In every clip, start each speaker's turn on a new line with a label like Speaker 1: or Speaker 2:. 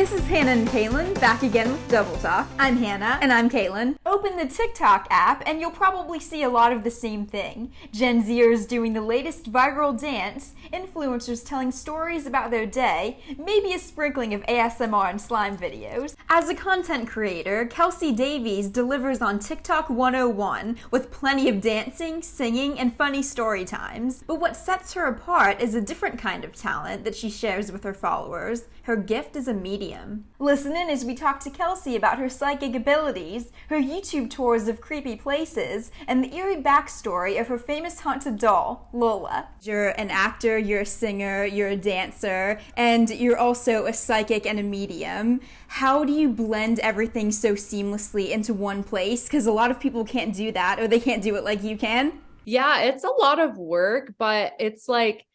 Speaker 1: This is Hannah and Cailin, back again with Double Talk. I'm Hannah. And I'm Cailin. Open the TikTok app and you'll probably see a lot of the same thing. Gen Zers doing the latest viral dance, influencers telling stories about their day, maybe a sprinkling of ASMR and slime videos. As a content creator, Kelsey Davies delivers on TikTok 101 with plenty of dancing, singing, and funny story times. But what sets her apart is a different kind of talent that she shares with her followers. Her gift is a medium. Listen in as we talk to Kelsey about her psychic abilities, her YouTube tours of creepy places, and the eerie backstory of her famous haunted doll, Lola. You're an actor, you're a singer, you're a dancer, and you're also a psychic and a medium. How do you blend everything so seamlessly into one place? Because a lot of people can't do that, or they can't do it like you can.
Speaker 2: Yeah, it's a lot of work, but it's like,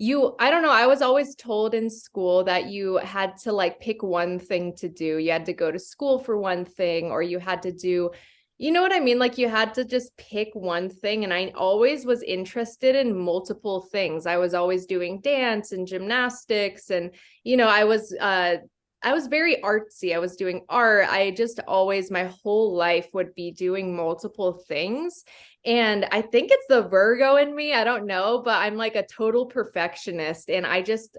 Speaker 2: I don't know, I was always told in school that you had to like pick one thing to do. You had to go to school for one thing, or you had to do, you know what I mean? Like you had to just pick one thing. And I always was interested in multiple things. I was always doing dance and gymnastics. And, I was very artsy. I was doing art. I just always, my whole life would be doing multiple things. And I think it's the Virgo in me. I don't know, but I'm like a total perfectionist. And I just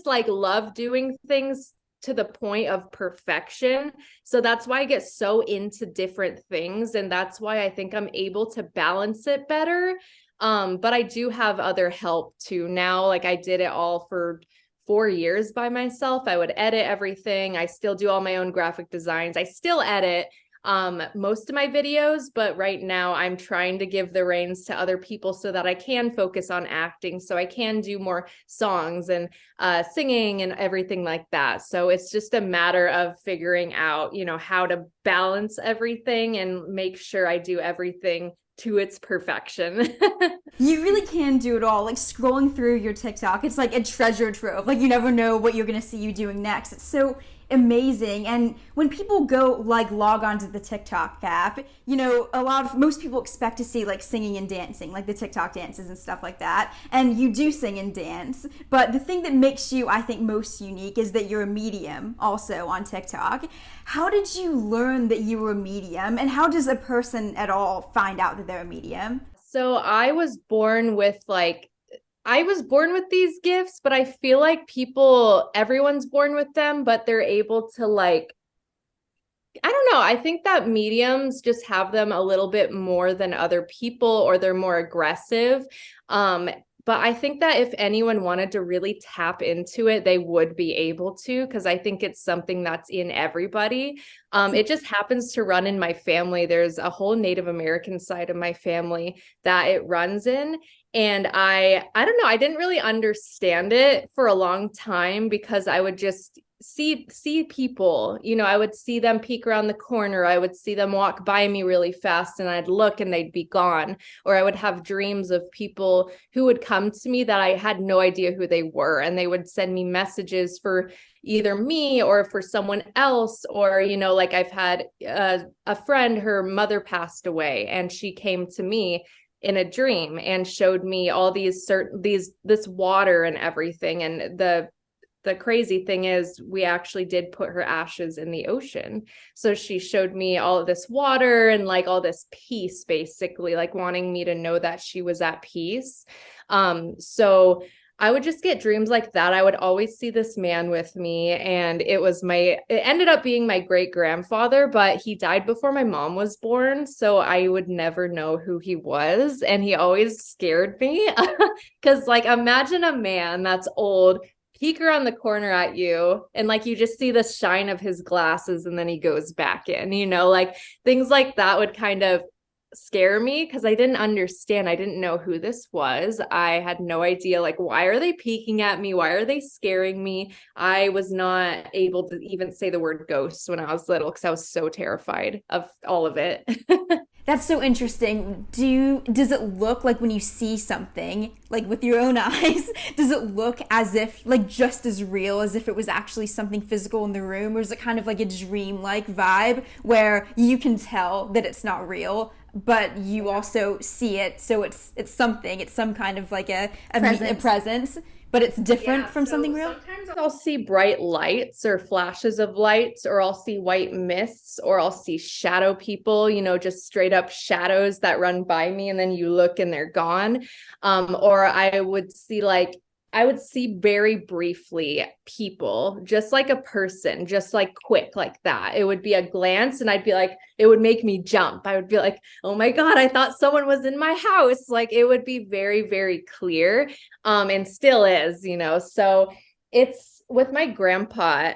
Speaker 2: like love doing things to the point of perfection. So that's why I get so into different things. And that's why I think I'm able to balance it better. But I do have other help too now. Like I did it all for 4 years by myself. I would edit everything. I still do all my own graphic designs. I still edit most of my videos, but right now I'm trying to give the reins to other people so that I can focus on acting, so I can do more songs and singing and everything like that. So it's just a matter of figuring out, how to balance everything and make sure I do everything to its perfection.
Speaker 1: You really can do it all. Like scrolling through your TikTok, it's like a treasure trove. Like you never know what you're going to see you doing next. It's so amazing. And when people go like log onto the TikTok app, most people expect to see like singing and dancing, like the TikTok dances and stuff like that. And you do sing and dance. But the thing that makes you, I think, most unique is that you're a medium also on TikTok. How did you learn that you were a medium? And how does a person at all find out that they're a medium?
Speaker 2: So I was born with these gifts, but I feel like everyone's born with them, but they're able to I don't know. I think that mediums just have them a little bit more than other people, or they're more aggressive. But I think that if anyone wanted to really tap into it, they would be able to, because I think it's something that's in everybody. It just happens to run in my family. There's a whole Native American side of my family that it runs in. And I don't know, I didn't really understand it for a long time because I would just see people, I would see them peek around the corner. I would see them walk by me really fast and I'd look and they'd be gone. Or I would have dreams of people who would come to me that I had no idea who they were. And they would send me messages for either me or for someone else. Or, like I've had a friend, her mother passed away and she came to me in a dream and showed me all this water and everything. And the crazy thing is we actually did put her ashes in the ocean. So she showed me all of this water and like all this peace, basically like wanting me to know that she was at peace. So I would just get dreams like that. I would always see this man with me, and it ended up being my great grandfather, but he died before my mom was born. So I would never know who he was. And he always scared me because like, imagine a man that's old, peek around the corner at you, and like, you just see the shine of his glasses and then he goes back in, like things like that would kind of scare me because I didn't understand. I didn't know who this was. I had no idea, like, why are they peeking at me? Why are they scaring me? I was not able to even say the word ghost when I was little because I was so terrified of all of it.
Speaker 1: That's so interesting. Does it look like when you see something, like with your own eyes, does it look as if, like just as real as if it was actually something physical in the room? Or is it kind of like a dream-like vibe where you can tell that it's not real, but you also see it, so it's something, it's some kind of like a presence. but it's different from something real?
Speaker 2: Sometimes I'll see bright lights or flashes of lights, or I'll see white mists, or I'll see shadow people, just straight up shadows that run by me, and then you look and they're gone. Or I would see very briefly people, just like a person, just like quick like that. It would be a glance and I'd be like, it would make me jump. I would be like, oh my God, I thought someone was in my house. Like it would be very, very clear. And still is, so it's with my grandpa,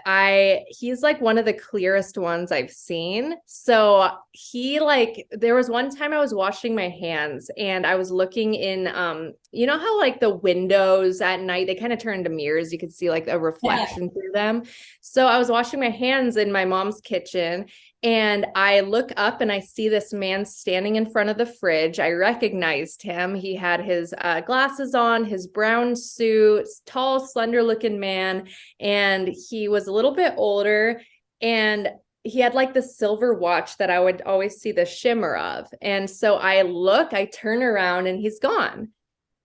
Speaker 2: he's like one of the clearest ones I've seen. So there was one time I was washing my hands and I was looking in, how like the windows at night, they kind of turn into mirrors. You could see like a reflection through them. So I was washing my hands in my mom's kitchen and I look up and I see this man standing in front of the fridge. I recognized him. He had his glasses on, his brown suit, tall, slender looking man. And he was a little bit older and he had like the silver watch that I would always see the shimmer of. And so I turn around and he's gone.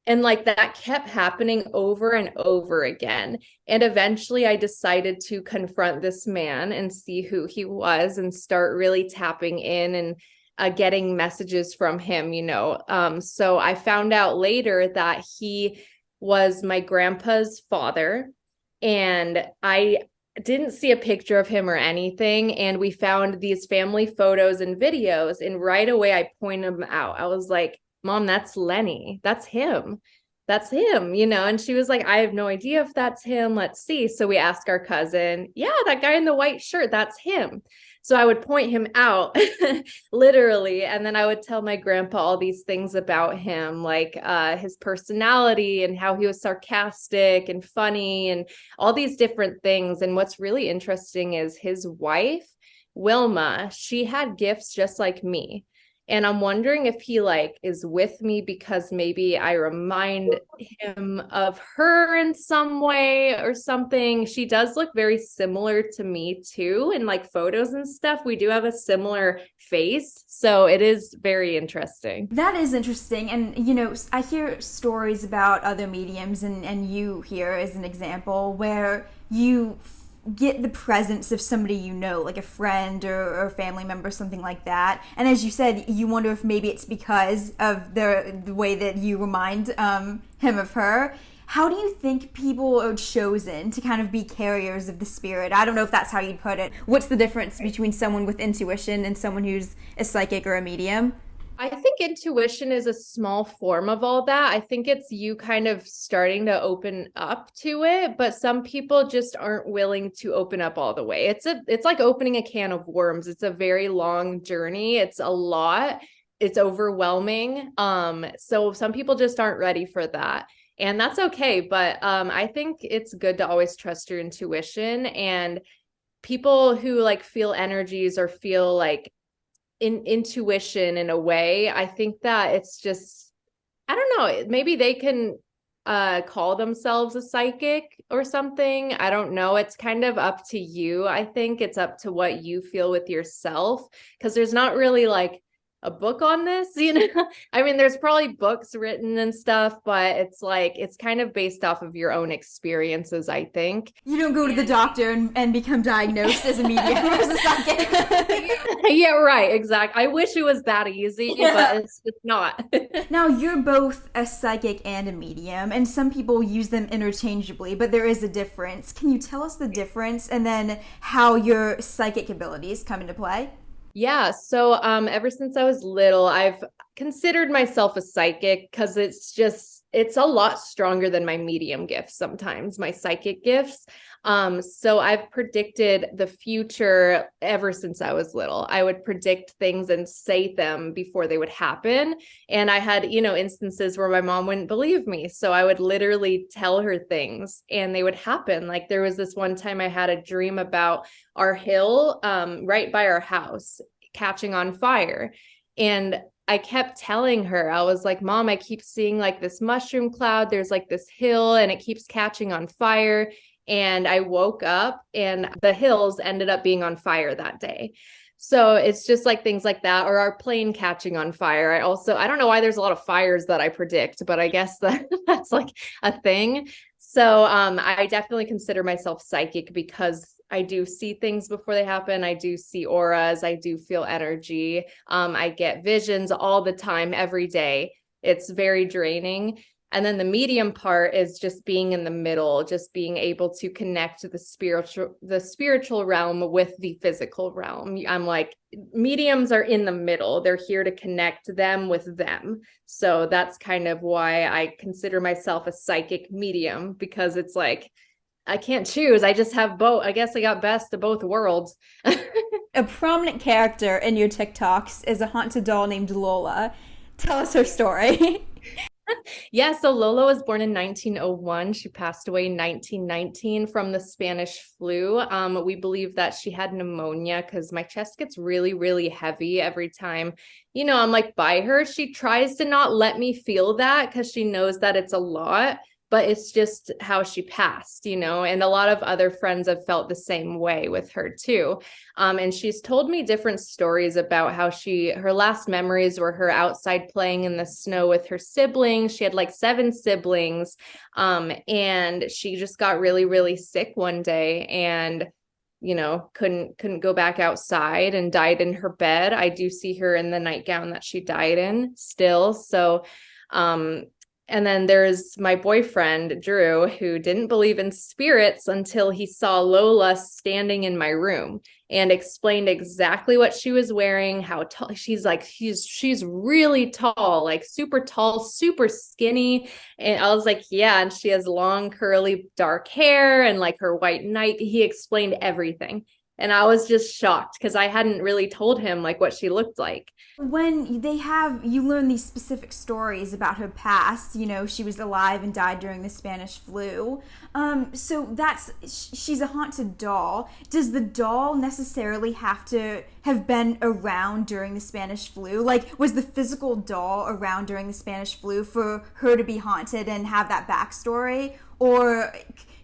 Speaker 2: And like that kept happening over and over again. And eventually I decided to confront this man and see who he was and start really tapping in and getting messages from him, So I found out later that he was my grandpa's father. And I didn't see a picture of him or anything. And we found these family photos and videos. And right away I pointed them out. I was like, Mom, that's Lenny. That's him. And she was like, I have no idea if that's him. Let's see. So we asked our cousin, yeah, that guy in the white shirt, that's him. So I would point him out literally. And then I would tell my grandpa all these things about him, like his personality and how he was sarcastic and funny and all these different things. And what's really interesting is his wife, Wilma, she had gifts just like me. And I'm wondering if he is with me because maybe I remind him of her in some way or something. She does look very similar to me too. In photos and stuff, we do have a similar face. So it is very interesting.
Speaker 1: That is interesting. And, I hear stories about other mediums and you here as an example where you get the presence of somebody like a friend or a family member, something like that. And as you said, you wonder if maybe it's because of the way that you remind him of her. How do you think people are chosen to kind of be carriers of the spirit? I don't know if that's how you'd put it. What's the difference between someone with intuition and someone who's a psychic or a medium?
Speaker 2: I think intuition is a small form of all that. I think it's you kind of starting to open up to it, but some people just aren't willing to open up all the way. It's like opening a can of worms. It's a very long journey. It's a lot. It's overwhelming. So some people just aren't ready for that. And that's okay. But I think it's good to always trust your intuition, and people who feel energies or feel intuition in a way. I think that it's just, I don't know, maybe they can call themselves a psychic or something. I don't know. It's kind of up to you. I think it's up to what you feel with yourself, because there's not really a book on this, I mean, there's probably books written and stuff, but it's kind of based off of your own experiences, I think.
Speaker 1: You don't go to the doctor and become diagnosed as a medium or as a psychic.
Speaker 2: Yeah, right. Exactly. I wish it was that easy, but it's just not.
Speaker 1: Now, you're both a psychic and a medium, and some people use them interchangeably, but there is a difference. Can you tell us the difference and then how your psychic abilities come into play?
Speaker 2: Yeah. So ever since I was little, I've considered myself a psychic because it's a lot stronger than my medium gifts sometimes, my psychic gifts. So I've predicted the future ever since I was little. I would predict things and say them before they would happen. And I had, instances where my mom wouldn't believe me. So I would literally tell her things and they would happen. There was this one time I had a dream about our hill right by our house catching on fire. And I kept telling her, I was like, Mom, I keep seeing this mushroom cloud. There's this hill and it keeps catching on fire. And I woke up and the hills ended up being on fire that day. So it's just things like that, or our plane catching on fire. I don't know why there's a lot of fires that I predict, but I guess that's a thing. So I definitely consider myself psychic because I do see things before they happen. I do see auras. I do feel energy. I get visions all the time, every day. It's very draining. And then the medium part is just being in the middle, just being able to connect to the spiritual realm with the physical realm. I'm like, mediums are in the middle. They're here to connect them with them. So that's kind of why I consider myself a psychic medium, because it's like, I can't choose. I just have both. I guess I got best of both worlds.
Speaker 1: A prominent character in your TikToks is a haunted doll named Lola. Tell us her story.
Speaker 2: Yeah, so Lola was born in 1901. She passed away in 1919 from the Spanish flu. We believe that she had pneumonia because my chest gets really, really heavy every time, I'm like by her. She tries to not let me feel that because she knows that it's a lot, but it's just how she passed, and a lot of other friends have felt the same way with her too. And she's told me different stories about how her last memories were her outside playing in the snow with her siblings. She had like 7 siblings. And she just got really, really sick one day and couldn't go back outside and died in her bed. I do see her in the nightgown that she died in still. So, and then there's my boyfriend, Drew, who didn't believe in spirits until he saw Lola standing in my room and explained exactly what she was wearing, how tall she's like, she's really tall, like super tall, super skinny. And I was like, yeah. And she has long, curly, dark hair and like her white night. He explained everything. And I was just shocked because I hadn't really told him like what she looked like.
Speaker 1: When you learn these specific stories about her past, she was alive and died during the Spanish flu. So she's a haunted doll. Does the doll necessarily have to have been around during the Spanish flu? Like, was the physical doll around during the Spanish flu for her to be haunted and have that backstory? Or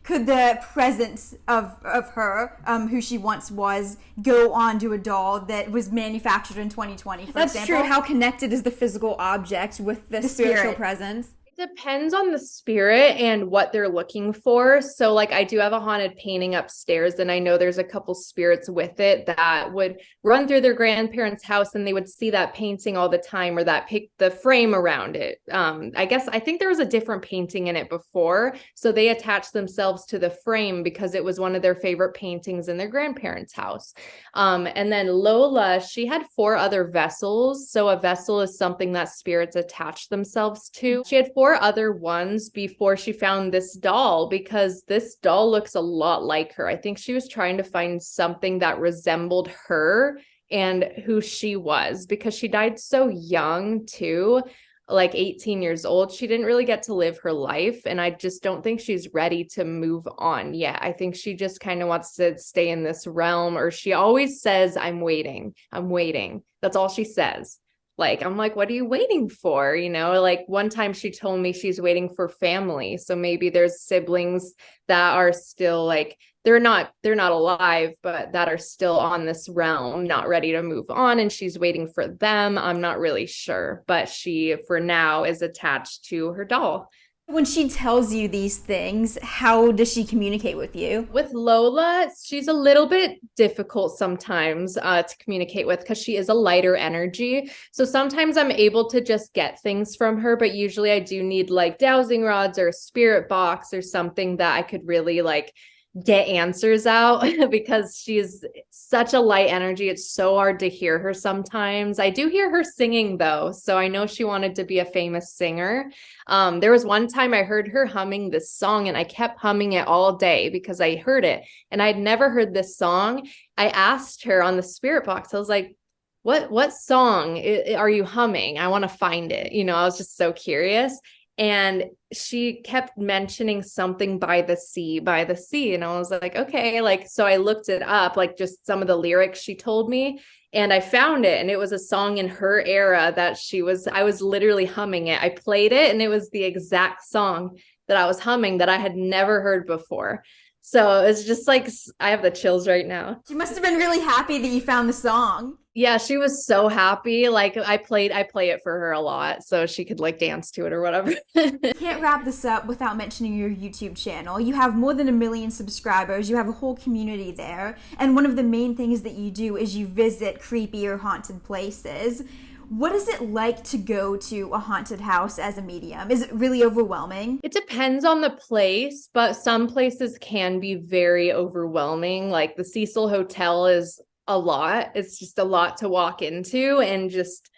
Speaker 1: could the presence of her, who she once was, go on to a doll that was manufactured in 2020, for
Speaker 2: That's
Speaker 1: example?
Speaker 2: true.
Speaker 1: How connected is the physical object with the spiritual presence?
Speaker 2: Depends on the spirit and what they're looking for. So like I do have a haunted painting upstairs, and I know there's a couple spirits with it that would run through their grandparents' house and they would see that painting all the time, or the frame around it. I think there was a different painting in it before. So they attached themselves to the frame because it was one of their favorite paintings in their grandparents' house. And then Lola, she had 4 other vessels. So a vessel is something that spirits attach themselves to. She had 4 other ones before she found this doll, because this doll looks a lot like her. I think she was trying to find something that resembled her and who she was, because she died so young too, like 18 years old. She didn't really get to live her life, and I just don't think she's ready to move on yet. I think she just kind of wants to stay in this realm, or she always says, I'm waiting. That's all she says. Like, I'm like, what are you waiting for? Like one time she told me she's waiting for family. So maybe there's siblings that are still like, they're not alive, but that are still on this realm, not ready to move on. And she's waiting for them. I'm not really sure, but she, for now, is attached to her doll.
Speaker 1: When she tells you these things, how does she communicate with you?
Speaker 2: With Lola, she's a little bit difficult sometimes to communicate with because she is a lighter energy. So sometimes I'm able to just get things from her, but usually I do need like dowsing rods or a spirit box or something that I could really like get answers out because she's such a light energy. It's so hard to hear her sometimes. I do hear her singing though, so I know she wanted to be a famous singer. There was one time I heard her humming this song, and I kept humming it all day because I heard it and I'd never heard this song. I asked her on the spirit box, I was like, what song are you humming? I want to find it. I was just so curious. And she kept mentioning something by the sea. And I was like, okay, like, so I looked it up, like just some of the lyrics she told me, and I found it. And it was a song in her era that I was literally humming it. I played it and it was the exact song that I was humming that I had never heard before. So it's just like, I have the chills right now.
Speaker 1: She must have been really happy that you found the song.
Speaker 2: Yeah, she was so happy. Like I play it for her a lot so she could like dance to it or whatever.
Speaker 1: Can't wrap this up without mentioning your YouTube channel. You have more than 1 million subscribers. You have a whole community there. And one of the main things that you do is you visit creepy or haunted places. What is it like to go to a haunted house as a medium? Is it really overwhelming?
Speaker 2: It depends on the place, but some places can be very overwhelming. Like the Cecil Hotel is a lot. It's just a lot to walk into, and just,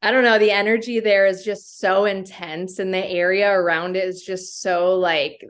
Speaker 2: I don't know, the energy there is just so intense, and the area around it is just so like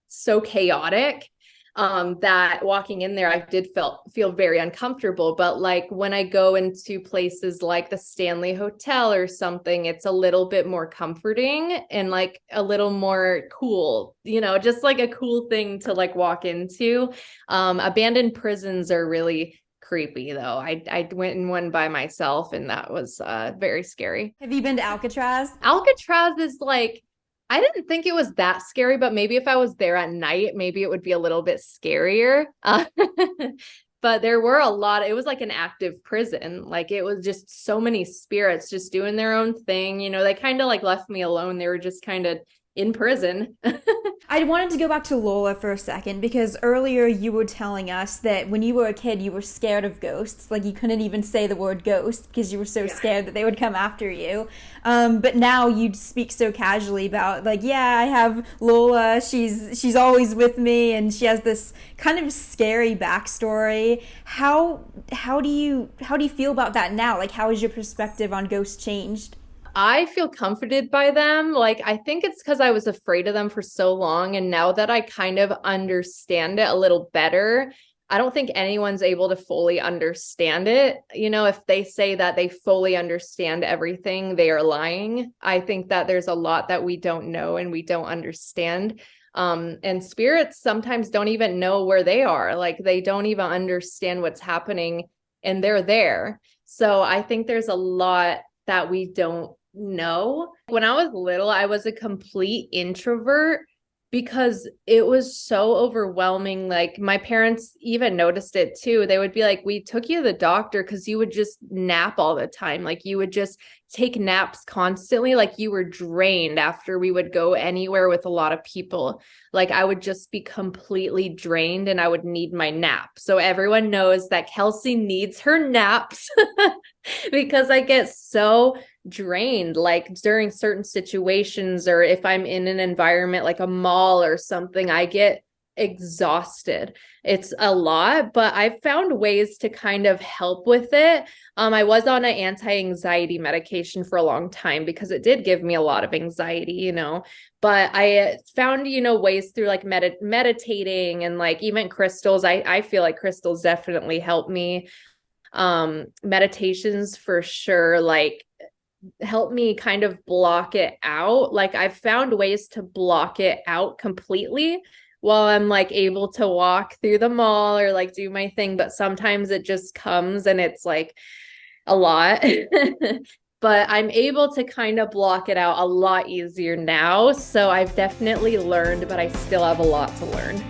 Speaker 2: so chaotic, that walking in there I did feel very uncomfortable. But like when I go into places like the Stanley Hotel or something, it's a little bit more comforting and like a little more cool, you know, just like a cool thing to like walk into. Abandoned prisons are really creepy though. I went in one by myself and that was very scary.
Speaker 1: Have you been to Alcatraz?
Speaker 2: Alcatraz is like, I didn't think it was that scary, but maybe if I was there at night, maybe it would be a little bit scarier. But there were a lot, it was like an active prison. Like it was just so many spirits just doing their own thing. You know, they kind of like left me alone. They were just kind of in prison.
Speaker 1: I wanted to go back to Lola for a second because earlier you were telling us that when you were a kid you were scared of ghosts. Like you couldn't even say the word ghost because you were so scared that they would come after you. But now you speak so casually about like, yeah, I have Lola. She's always with me, and she has this kind of scary backstory. How do you feel about that now? Like, how has your perspective on ghosts changed?
Speaker 2: I feel comforted by them. Like, I think it's because I was afraid of them for so long. And now that I kind of understand it a little better, I don't think anyone's able to fully understand it. You know, if they say that they fully understand everything, they are lying. I think that there's a lot that we don't know and we don't understand. And spirits sometimes don't even know where they are. Like, they don't even understand what's happening and they're there. So I think there's a lot that we don't know. When I was little, I was a complete introvert because it was so overwhelming. Like my parents even noticed it too. They would be like, we took you to the doctor because you would just nap all the time. Like you would just take naps constantly. Like you were drained after we would go anywhere with a lot of people. Like I would just be completely drained and I would need my nap. So everyone knows that Kelsey needs her naps because I get so drained, like during certain situations, or if I'm in an environment like a mall or something, I get exhausted. It's a lot, but I've found ways to kind of help with it. I was on an anti-anxiety medication for a long time because it did give me a lot of anxiety, you know, but I found, you know, ways through like meditating and like even crystals. I feel like crystals definitely help me. Meditations for sure, like help me kind of block it out. Like I've found ways to block it out completely while I'm like able to walk through the mall or like do my thing. But sometimes it just comes and it's like a lot. But I'm able to kind of block it out a lot easier now. So I've definitely learned, but I still have a lot to learn.